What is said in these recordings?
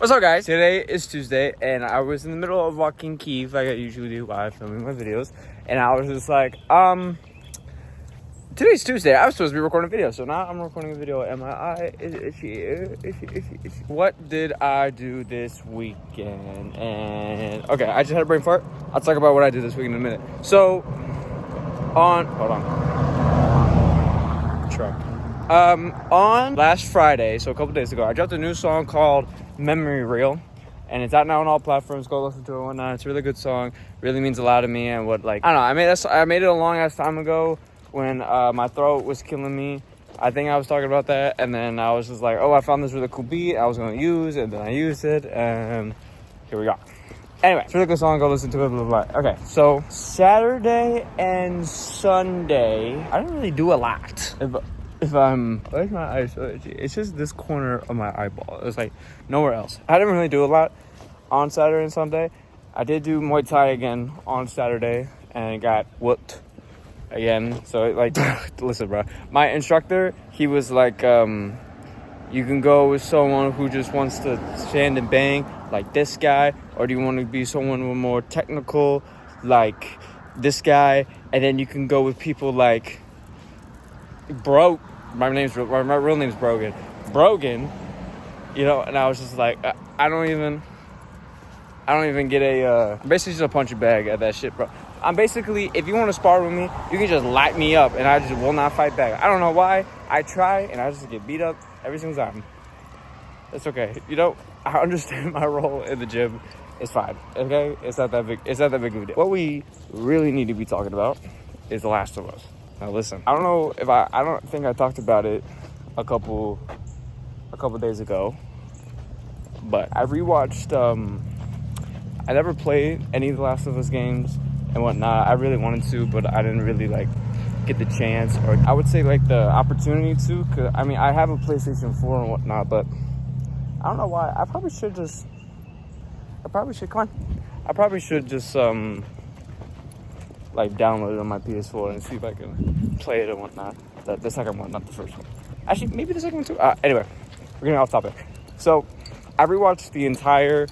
What's up, guys? Today is Tuesday, and I was in the middle of walking Kiev like I usually do while filming my videos, and I was just like, today's Tuesday. I was supposed to be recording a video, so now I'm recording a video, and my eye is itchy. What did I do this weekend? And, okay, I just had a brain fart. I'll talk about what I did this weekend in a minute. So, hold on. Truck. On last Friday, so a couple days ago, I dropped a new song called Memory Reel, and it's out now on all platforms. Go listen to it and whatnot. It's a really good song. Really means a lot to me. And I don't know, I made it a long ass time ago when my throat was killing me. I think I was talking about that, and then I was just like, oh, I found this really cool beat I was going to use, and then I used it, and here we go. Anyway, it's a really good song. Go listen to it, blah, blah, blah. Okay, so Saturday and Sunday, I didn't really do a lot. Where's my eye so itchy? It's just this corner of my eyeball. It's like nowhere else. I didn't really do a lot on Saturday and Sunday. I did do Muay Thai again on Saturday and got whooped again. So like, listen, bro. My instructor, he was like, you can go with someone who just wants to stand and bang like this guy, or do you want to be someone with more technical like this guy? And then you can go with people like my real name's Brogan, you know. And I was just like, I don't even get I'm basically just a punching bag at that shit, bro. I'm basically, if you want to spar with me, you can just light me up and I just will not fight back. I don't know why. I try and I just get beat up every single time. It's okay, you know. I understand my role in the gym. It's fine, okay? It's not that big of a deal. What we really need to be talking about is The Last of Us. Now listen, I don't know if I don't think I talked about it a couple days ago, but I rewatched, I never played any of The Last of Us games and whatnot. I really wanted to, but I didn't really get the chance, or I would say the opportunity to, cause I mean, I have a PlayStation 4 and whatnot, but I don't know why. I probably should just download it on my PS4 and see if I can play it and whatnot. The second one, not the first one. Actually, maybe the second one too. Anyway, we're getting off topic. So, I rewatched the entire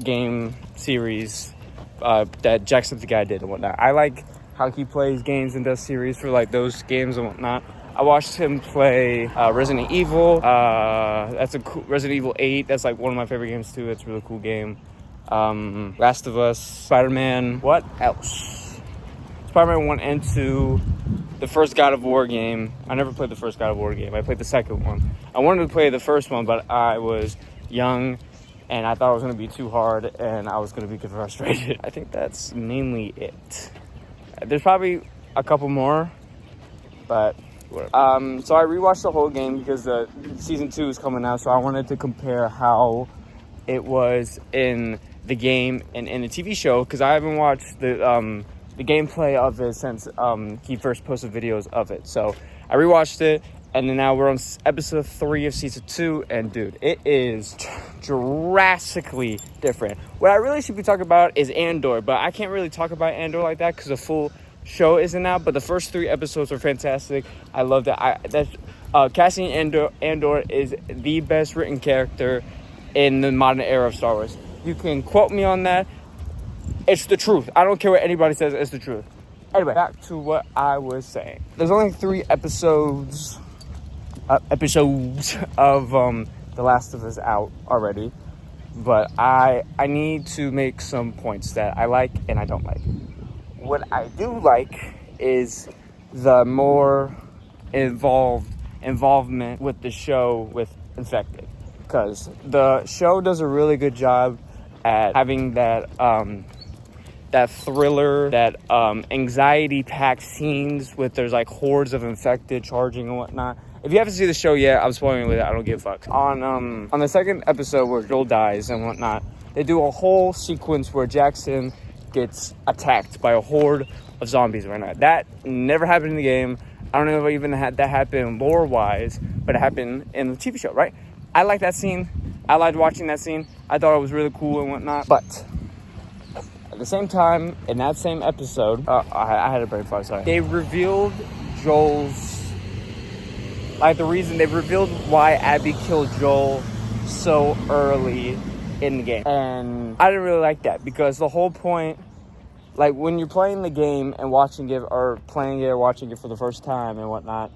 game series that Jacksepticeye did and whatnot. I like how he plays games and does series for those games and whatnot. I watched him play Resident Evil. That's a cool Resident Evil 8. That's one of my favorite games too. It's a really cool game. Last of Us, Spider-Man. What else? Spider-Man 1 and 2. The first God of War game. I never played the first God of War game. I played the second one. I wanted to play the first one, but I was young and I thought it was going to be too hard and I was going to be frustrated. I think that's mainly it. There's probably a couple more, but whatever. So I rewatched the whole game because season 2 is coming out, so I wanted to compare how it was in the game and in the TV show, because I haven't watched the gameplay of it since he first posted videos of it. So I rewatched it, and then now we're on episode 3 of season 2, and dude, it is drastically different. What I really should be talking about is Andor, but I can't really talk about Andor like that because the full show isn't out. But the first 3 episodes are fantastic. I love that. Cassian Andor is the best written character in the modern era of Star Wars. You can quote me on that. It's the truth. I don't care what anybody says. It's the truth. Anyway, back to what I was saying. There's only 3 episodes of The Last of Us out already, but I need to make some points that I like and I don't like. What I do like is the more involvement with the show with Infected, because the show does a really good job at having that thriller, that anxiety-packed scenes with there's hordes of infected charging and whatnot. If you haven't seen the show yet, I'm spoiling with it. I don't give a fuck. On the second episode where Joel dies and whatnot, they do a whole sequence where Jackson gets attacked by a horde of zombies and whatnot. That never happened in the game. I don't know if even had that happen lore-wise, but it happened in the TV show, right? I like that scene. I liked watching that scene. I thought it was really cool and whatnot. But at the same time, in that same episode, I had a brain fart, sorry. They revealed Joel's, the reason they revealed why Abby killed Joel so early in the game. And I didn't really like that, because the whole point, like when you're playing the game and watching it, or playing it or watching it for the first time and whatnot,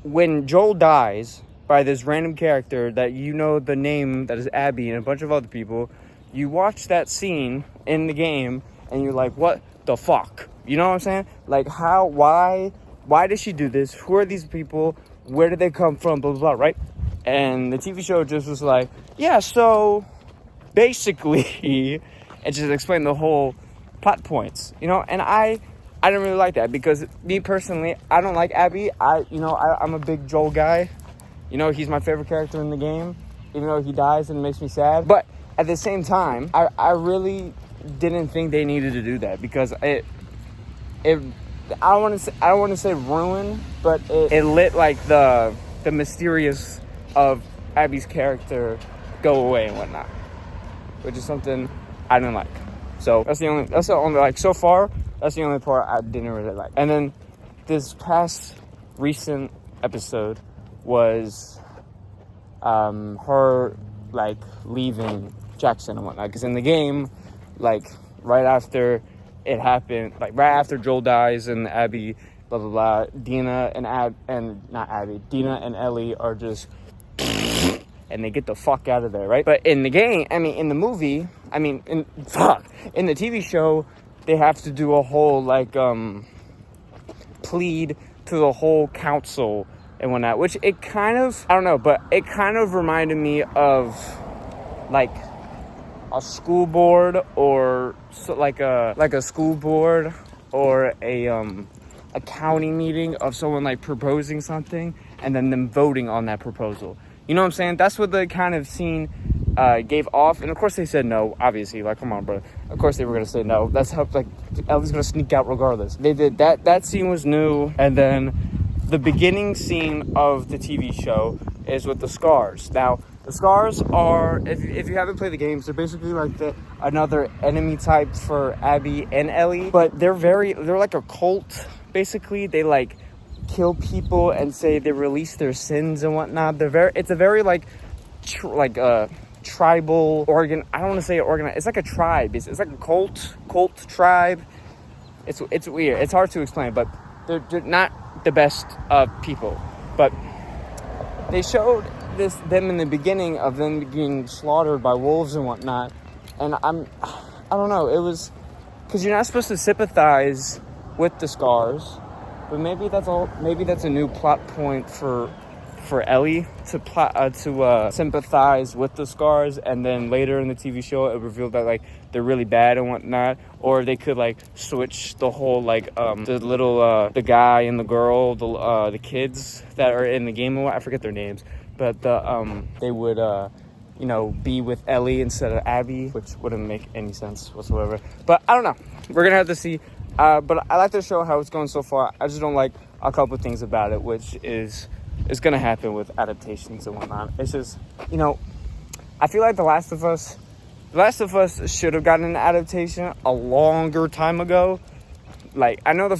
when Joel dies by this random character that you know the name, that is Abby, and a bunch of other people, you watch that scene in the game and you're like, what the fuck? You know what I'm saying? Like, how, why did she do this? Who are these people? Where did they come from? Blah, blah, blah, right? And the TV show just was like, yeah, so basically, it just explained the whole plot points, you know? And I didn't really like that, because me personally, I don't like Abby. I'm a big Joel guy. You know, he's my favorite character in the game, even though he dies and it makes me sad. But at the same time, I really didn't think they needed to do that, because I don't want to say ruin, but it let like the mysterious of Abby's character go away and whatnot, which is something I didn't like. So that's the only like, so far, that's the only part I didn't really like. And then this past recent episode was her like leaving Jackson and whatnot, because in the game, like right after it happened, like right after Joel dies and Abby, blah blah blah, Dina and Ellie are just and they get the fuck out of there, right? But in the game, in the movie, in the TV show, they have to do a whole like plead to the whole council and whatnot, which it kind of, I don't know, but it kind of reminded me of like a school board, or so like a school board, or a county meeting of someone like proposing something and then them voting on that proposal. You know what I'm saying? That's what the kind of scene gave off. And of course they said no, obviously. Like, come on, bro. Of course they were going to say no. That's how, like, Ellie's going to sneak out regardless. They did that. That scene was new. And then the beginning scene of the TV show is with the Scars. Now, the Scars are, if you haven't played the games, they're basically like another enemy type for Abby and Ellie. But they're like a cult, basically. They, like, kill people and say they release their sins and whatnot. It's a very like tribal organ. I don't want to say organized. It's like a tribe. It's like a cult tribe. It's weird. It's hard to explain, but they're not the best people. But they showed them in the beginning of them being slaughtered by wolves and whatnot. And I don't know. It was because you're not supposed to sympathize with the Scars. But maybe that's a new plot point for Ellie to sympathize with the Scars, and then later in the TV show it revealed that like they're really bad and whatnot, or they could like switch the whole like the guy and the girl, the kids that are in the game. I forget their names, but they would be with Ellie instead of Abby, which wouldn't make any sense whatsoever. But I don't know. We're gonna have to see. But I like to show how it's going so far. I just don't like a couple of things about it, which is going to happen with adaptations and whatnot. It's just, I feel like The Last of Us should have gotten an adaptation a longer time ago. Like, I know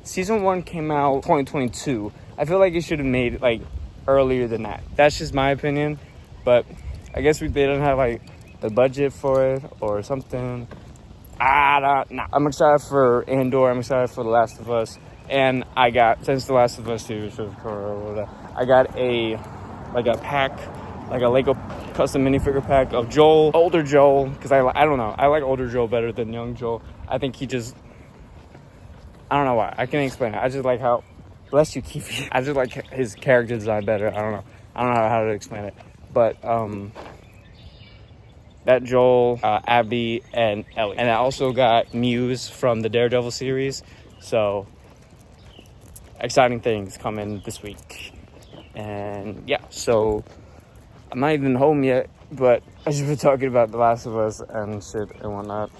season 1 came out 2022. I feel like it should have made like earlier than that. That's just my opinion. But I guess they didn't have like the budget for it or something. I'm excited for Andor. I'm excited for The Last of Us. And I got, since The Last of Us 2, I got a pack, like a Lego custom minifigure pack of Joel, older Joel, because I don't know. I like older Joel better than young Joel. I think I don't know why. I can't explain it. I just like how, bless you, Keefe. I just like his character design better. I don't know how to explain it. But, that Joel, Abby, and Ellie. And I also got Muse from the Daredevil series. So, exciting things coming this week. And yeah, so I'm not even home yet, but I just been talking about The Last of Us and shit and whatnot.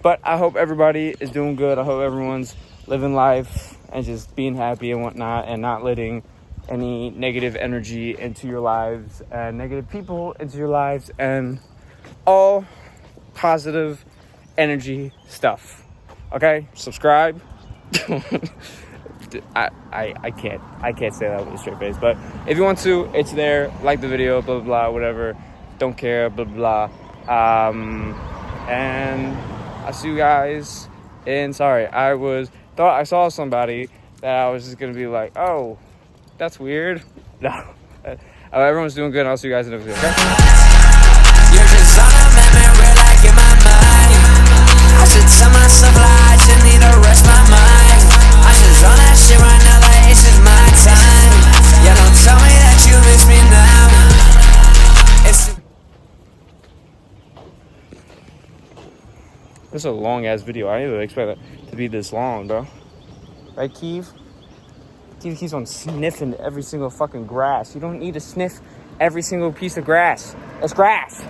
But I hope everybody is doing good. I hope everyone's living life and just being happy and whatnot, and not letting any negative energy into your lives and negative people into your lives, and all positive energy stuff. Okay? Subscribe. I can't say that with a straight face. But if you want to, it's there. Like the video, blah blah blah, whatever. Don't care, blah blah blah. And I'll see you guys. And sorry, thought I saw somebody that I was just gonna be like, oh, that's weird. No, everyone's doing good. And I'll see you guys in the video. Okay? You're just on a memory like in my mind. I should tell myself like I just need to rest my mind. I'm just on that shit right now like it's just my time. Yeah, don't tell me that you miss me now. This is a long ass video. I didn't even expect it to be this long, bro. Right, Keith? Keith keeps on sniffing every single fucking grass. You don't need to sniff every single piece of grass. It's grass.